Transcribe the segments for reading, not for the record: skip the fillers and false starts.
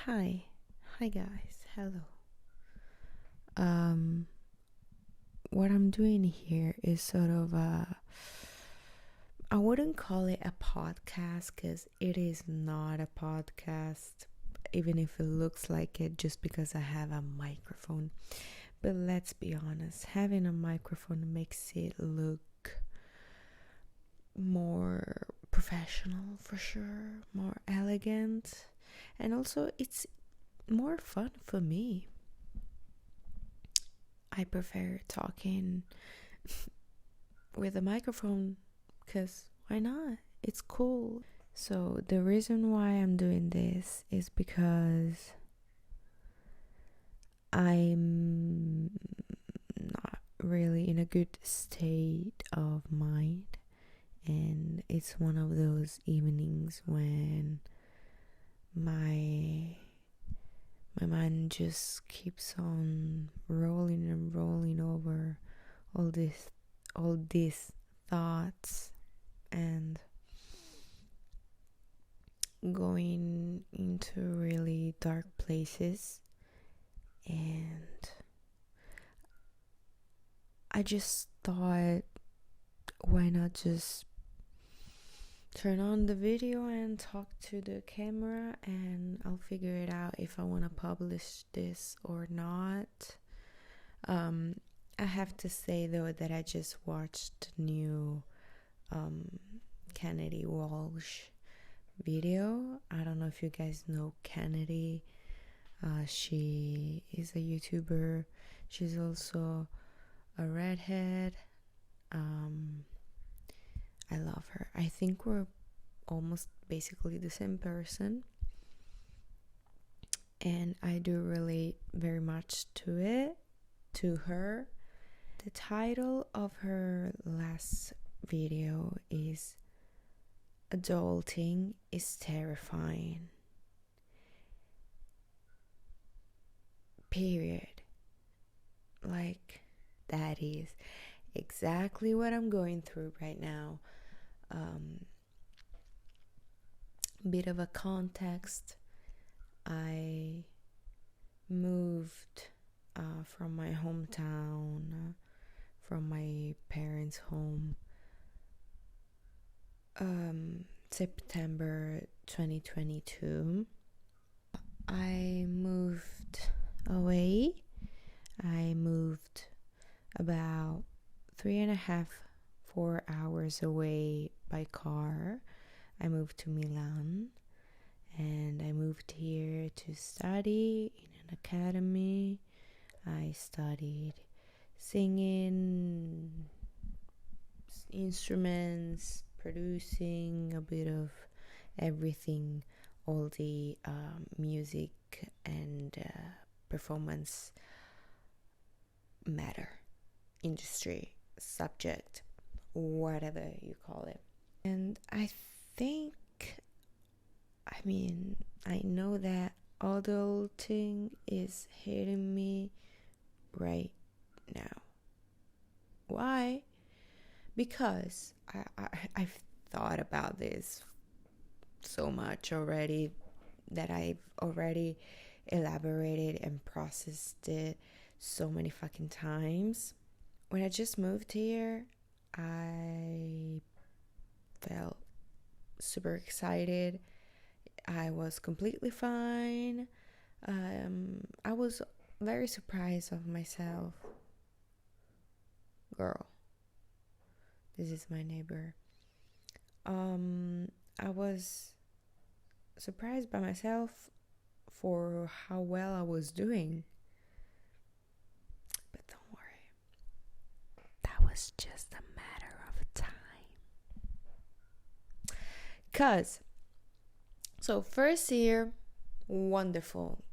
Hi. Hi guys. Hello. Um what I'm doing here is sort of I wouldn't call it a podcast cuz it is not a podcast even if it looks like it just because I have a microphone. But let's be honest, having a microphone makes it look more professional for sure, more elegant, and also it's more fun for me. I prefer talking with a microphone because why not? It's cool. So, the reason why I'm doing this is because I'm not really in a good state of mind, and it's one of those evenings when my mind just keeps on rolling and rolling over all these thoughts and going into really dark places. And I just thought, why not just turn on the video and talk to the camera, and I'll figure it out if I want to publish this or not. I have to say though that I just watched the new Kennedy Walsh video. I don't know if you guys know Kennedy. She is a YouTuber. She's also a redhead. I love her. I think we're almost basically the same person, and I do relate very much to her. The title of her last video is "Adulting is Terrifying." Period. Like, that is exactly what I'm going through right now. Bit of a context. I moved from my hometown, from my parents' home, September 2022. I moved away. I moved about 3.5-4 hours away by car. I moved to Milan, and I moved here to study in an academy. I studied singing, instruments, producing, a bit of everything, all the music and performance matter, industry, subject, whatever you call it. And I know that adulting is hitting me right now. Why? Because I've thought about this so much already that I've already elaborated and processed it so many fucking times. When I just moved here, I felt super excited. I was completely fine. I was very surprised of myself. Girl, this is my neighbor. I was surprised by myself for how well I was doing. But don't worry, that was just a matter of time. So first year, wonderful.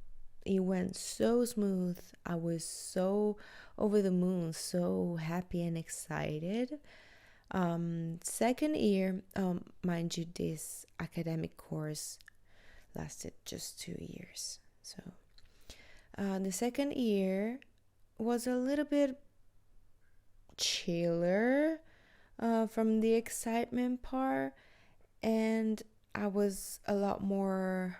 It went so smooth. I was so over the moon, so happy and excited. Second year, mind you, this academic course lasted just 2 years. So the second year was a little bit chiller from the excitement part, and I was a lot more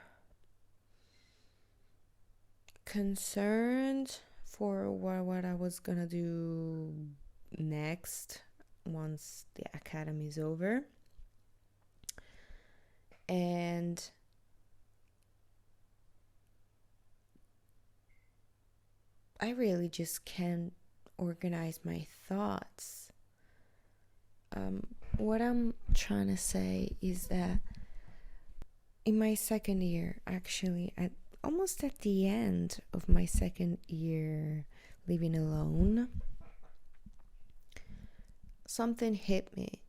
concerned for what I was gonna do next once the academy is over. And I really just can't organize my thoughts. What I'm trying to say is that in my second year, actually, almost at the end of my second year living alone, something hit me.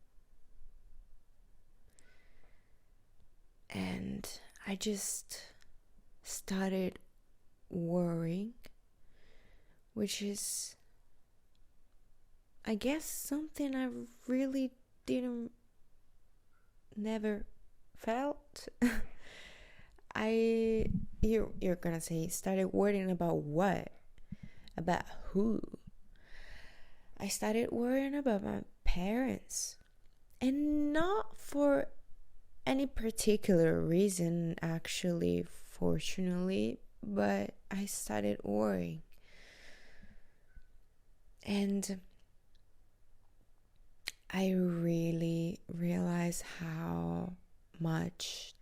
And I just started worrying, which is, I guess, something I really never felt. You're gonna say, started worrying about what? About who? I started worrying about my parents. And not for any particular reason, actually, fortunately, but I started worrying. And I really realized how much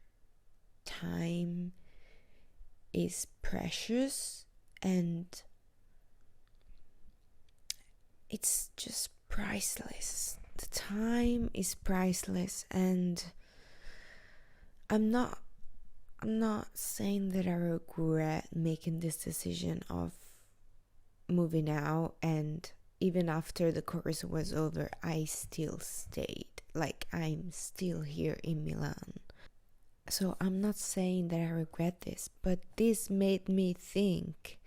time is precious, and it's just priceless. The time is priceless, and I'm not saying that I regret making this decision of moving out, and even after the course was over, I still stayed. Like, I'm still here in Milan. So I'm not saying that I regret this, but this made me think.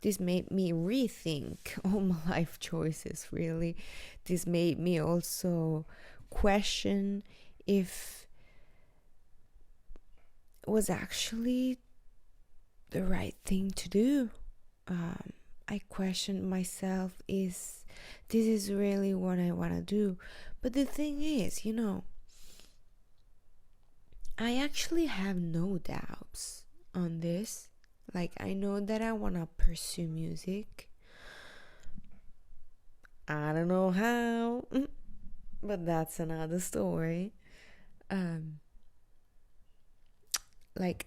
This made me rethink all my life choices, really. This made me also question if it was actually the right thing to do. I questioned myself, is this is really what I want to do? But the thing is, I actually have no doubts on this. Like, I know that I want to pursue music. I don't know how, but that's another story. Like,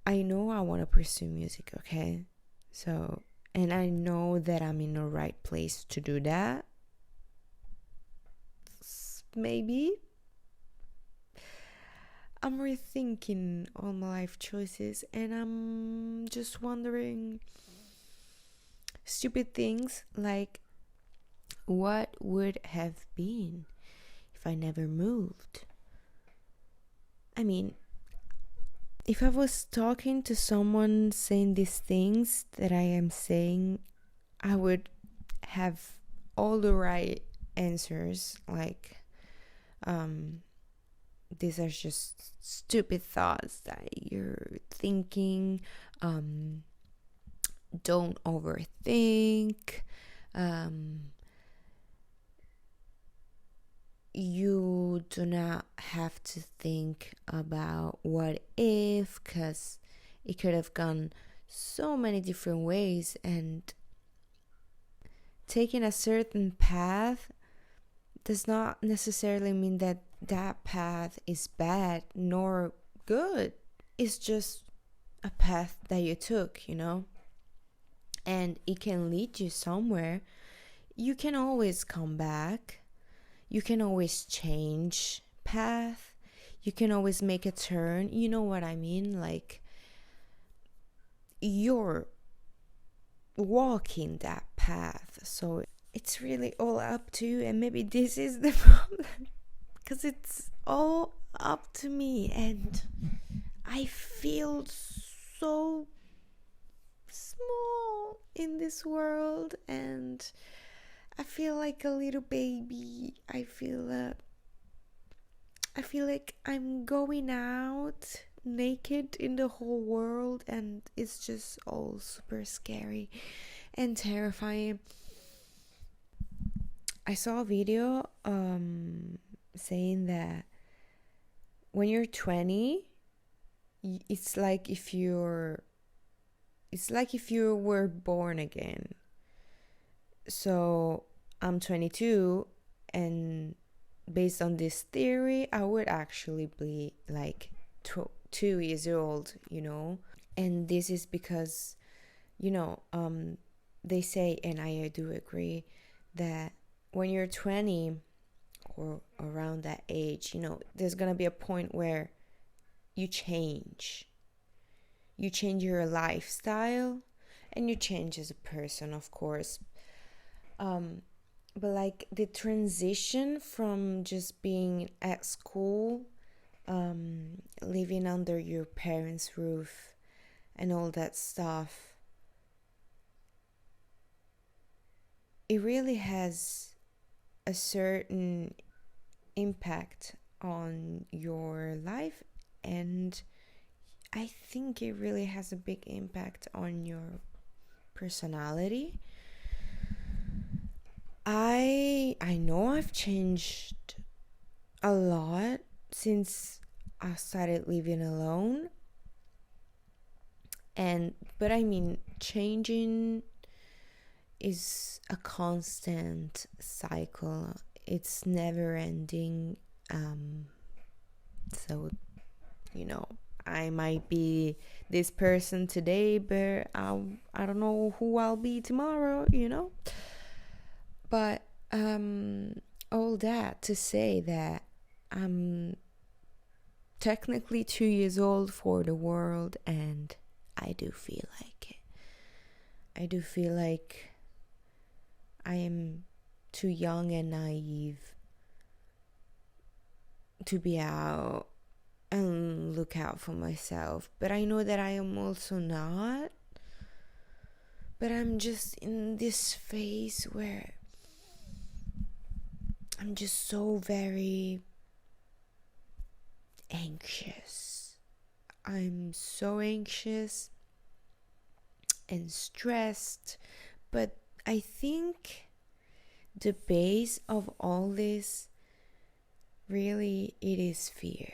I know I want to pursue music, okay? So, and I know that I'm in the right place to do that. Maybe. I'm rethinking all my life choices, and I'm just wondering stupid things like, what would have been if I never moved? I mean, if I was talking to someone saying these things that I am saying, I would have all the right answers. Like, these are just stupid thoughts that you're thinking. Don't overthink. You do not have to think about what if, because it could have gone so many different ways, and taking a certain path does not necessarily mean that that path is bad nor good. It's just a path that you took, and it can lead you somewhere. You can always come back. You can always change path. You can always make a turn. You know what I mean? Like, you're walking that path. So it's really all up to you. And maybe this is the problem, because it's all up to me. And I feel so small in this world, and I feel like a little baby. I feel like I'm going out naked in the whole world, and it's just all super scary and terrifying. I saw a video saying that when you're 20, it's like if you're it's like if you were born again. So I'm 22, and based on this theory, I would actually be like 2 years old, And this is because, they say, and I do agree, that when you're 20 or around that age, there's going to be a point where you change. You change your lifestyle and you change as a person, of course. But like the transition from just being at school, living under your parents' roof, and all that stuff, it really has a certain impact on your life, and I think it really has a big impact on your personality. I know I've changed a lot since I started living alone. But I mean, changing is a constant cycle. It's never ending. So, I might be this person today, but I don't know who I'll be tomorrow, But all that to say that I'm technically 2 years old for the world, and I do feel like it. I do feel like I am too young and naive to be out and look out for myself. But I know that I am also not. But I'm just in this phase where I'm just so very anxious. I'm so anxious and stressed. But I think the base of all this, really, it is fear.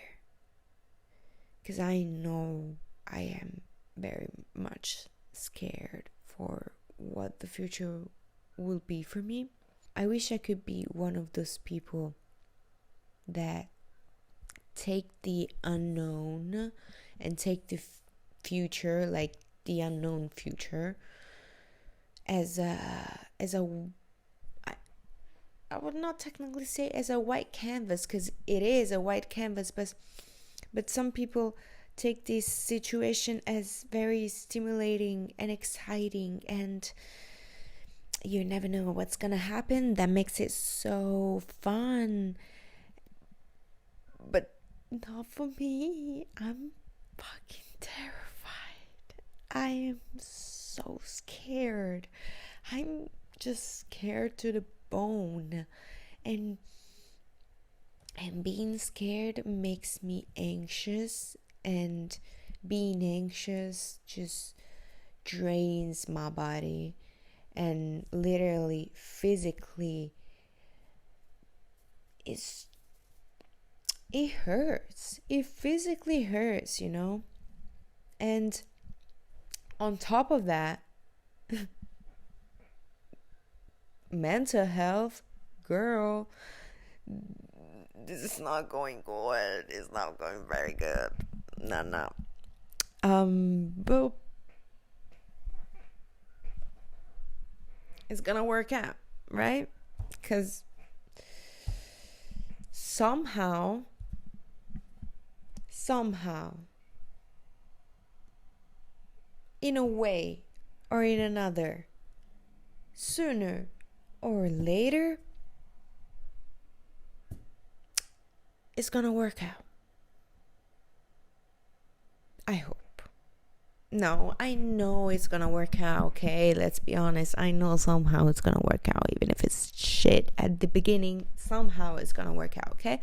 Because I know I am very much scared for what the future will be for me. I wish I could be one of those people that take the unknown and take the future, like the unknown future, as a I would not technically say as a white canvas, because it is a white canvas, but some people take this situation as very stimulating and exciting, and you never know what's gonna happen. That makes it so fun. But not for me. I'm fucking terrified. I am so scared. I'm just scared to the bone. And being scared makes me anxious, and being anxious just drains my body, and literally physically it hurts. It physically hurts, And on top of that, mental health, girl, this is not going good. It's not going very good. No. But it's gonna work out, right? Because somehow, in a way or in another, sooner or later, it's gonna work out. I hope. No, I know it's gonna work out, okay? Let's be honest. I know somehow it's gonna work out, even if it's shit at the beginning. Somehow it's gonna work out, okay?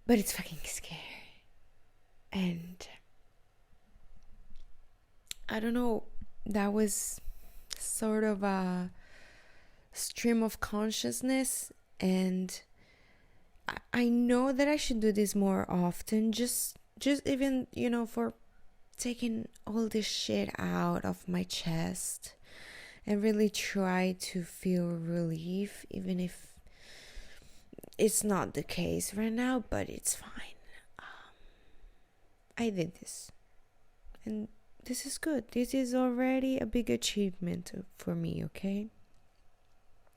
But it's fucking scary. And I don't know, that was sort of a stream of consciousness, and I know that I should do this more often, just even, for taking all this shit out of my chest and really try to feel relief, even if it's not the case right now, but it's fine. I did this, and this is good. This is already a big achievement for me, okay?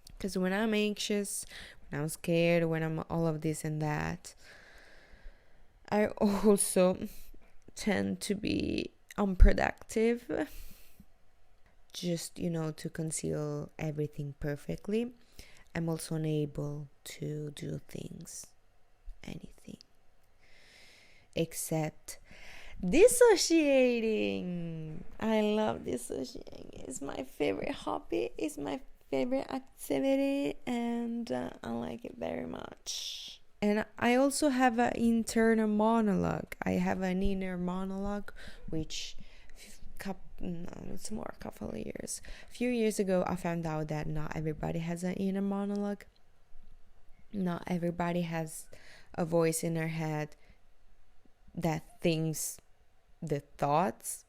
Because when I'm anxious, when I'm scared, when I'm all of this and that, I also tend to be unproductive, just, to conceal everything perfectly. I'm also unable to do anything, except dissociating. I love dissociating. It's my favorite hobby. It's my favorite activity, and I like it very much. And I also have an internal monologue. I have an inner monologue, which it's more a couple of years. A few years ago, I found out that not everybody has an inner monologue. Not everybody has a voice in their head that thinks the thoughts.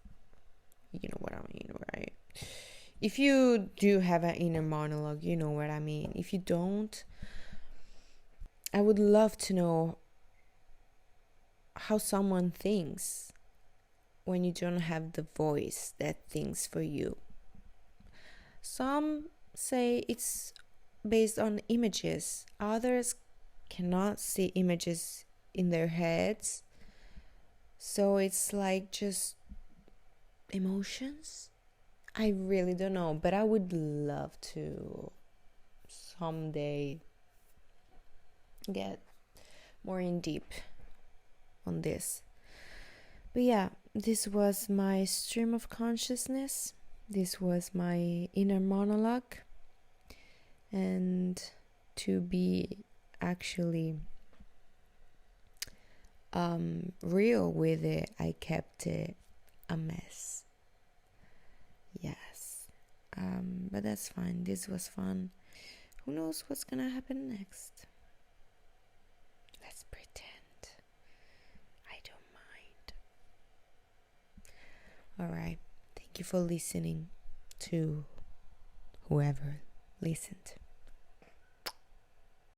You know what I mean, right? If you do have an inner monologue, you know what I mean. If you don't, I would love to know how someone thinks when you don't have the voice that thinks for you. Some say it's based on images. Others cannot see images in their heads. So it's like just emotions. I really don't know, but I would love to someday get more in deep on this. But yeah, this was my stream of consciousness. This was my inner monologue. And to be actually real with it, I kept it a mess. Yes. But that's fine. This was fun. Who knows what's gonna happen next? Let's pretend. I don't mind. Alright. Thank you for listening to whoever listened.